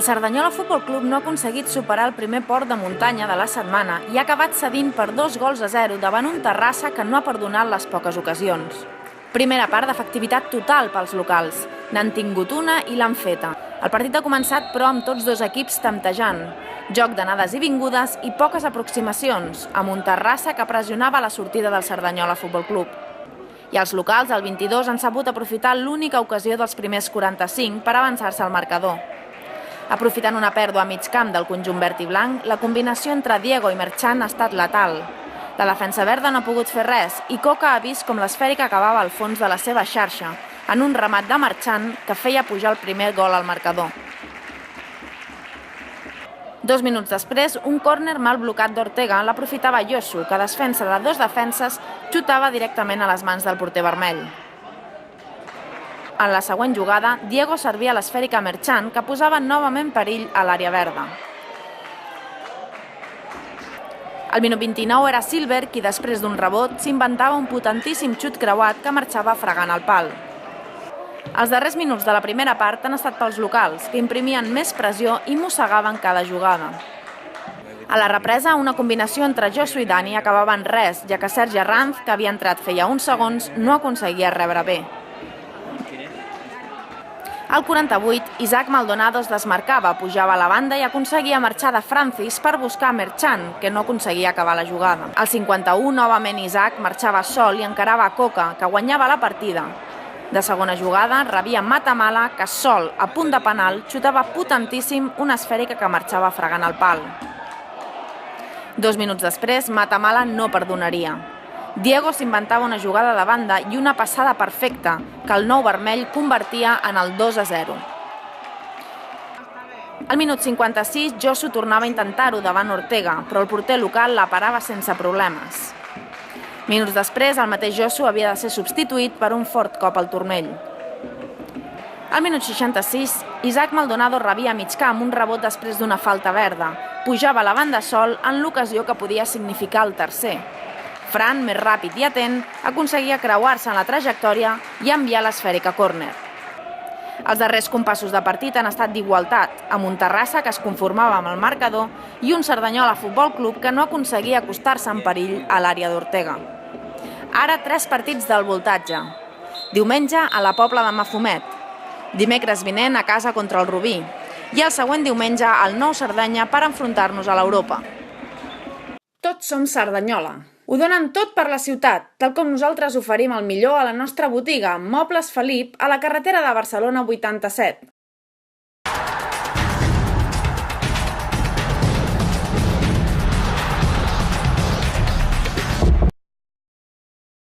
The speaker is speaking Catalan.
El Cerdanyola Futbol Club no ha aconseguit superar el primer port de muntanya de la setmana i ha acabat cedint per 2-0 davant un Terrassa que no ha perdonat les poques ocasions. Primera part d'efectivitat total pels locals. N'han tingut una i l'han feta. El partit ha començat, però, amb tots dos equips temptejant. Joc d'anades i vingudes i poques aproximacions, amb un Terrassa que pressionava la sortida del Cerdanyola Futbol Club. I els locals, al 22, han sabut aprofitar l'única ocasió dels primers 45 per avançar-se al marcador. Aprofitant una pèrdua a mig camp del conjunt verd i blanc, la combinació entre Diego i Merchan ha estat letal. La defensa verda no ha pogut fer res i Coca ha vist com l'esfèrica acabava al fons de la seva xarxa, en un remat de Merchan que feia pujar el primer gol al marcador. 2 minuts després, un córner mal blocat d'Ortega l'aprofitava Josu, que a defensa de dos defenses xutava directament a les mans del porter vermell. En la següent jugada, Diego servia l'esfèrica a Merchan, que posava novament perill a l'àrea verda. Al minut 29 era Silver qui, després d'un rebot, s'inventava un potentíssim xut creuat que marxava fregant el pal. Els darrers minuts de la primera part han estat pels locals, que imprimien més pressió i mossegaven cada jugada. A la represa, una combinació entre Josu i Dani acabava en res, ja que Sergi Arranz, que havia entrat feia uns segons, no aconseguia rebre bé. Al 48, Isaac Maldonado es desmarcava, pujava a la banda i aconseguia marxar de Francis per buscar Merchan, que no aconseguia acabar la jugada. Al 51, novament Isaac marxava sol i encarava a Coca, que guanyava la partida. De segona jugada, rebia Matamala, que sol, a punt de penal, xutava potentíssim una esfèrica que marxava fregant el pal. 2 minuts després, Matamala no perdonaria. Diego s'inventava una jugada de banda i una passada perfecta, que el nou vermell convertia en el 2-0. Al minut 56, Josu tornava a intentar-ho davant Ortega, però el porter local la parava sense problemes. Minuts després, el mateix Josu havia de ser substituït per un fort cop al turmell. Al minut 66, Isaac Maldonado rebia a mig camp un rebot després d'una falta verda. Pujava a la banda sol en l'ocasió que podia significar el tercer. Fran, més ràpid i atent, aconseguia creuar-se en la trajectòria i enviar l'esfèrica a córner. Els darrers compassos de partit han estat d'igualtat, amb un Terrassa que es conformava amb el marcador i un Cerdanyola Futbol Club que no aconseguia acostar-se en perill a l'àrea d'Ortega. Ara 3 partits del voltatge. Diumenge a la Pobla de Mafumet. Dimecres vinent a casa contra el Rubí. I el següent diumenge al Nou Cerdanya per enfrontar-nos a l'Europa. Tots som Cerdanyola. Ho donen tot per la ciutat, tal com nosaltres oferim el millor a la nostra botiga, Mobles Felip, a la carretera de Barcelona 87.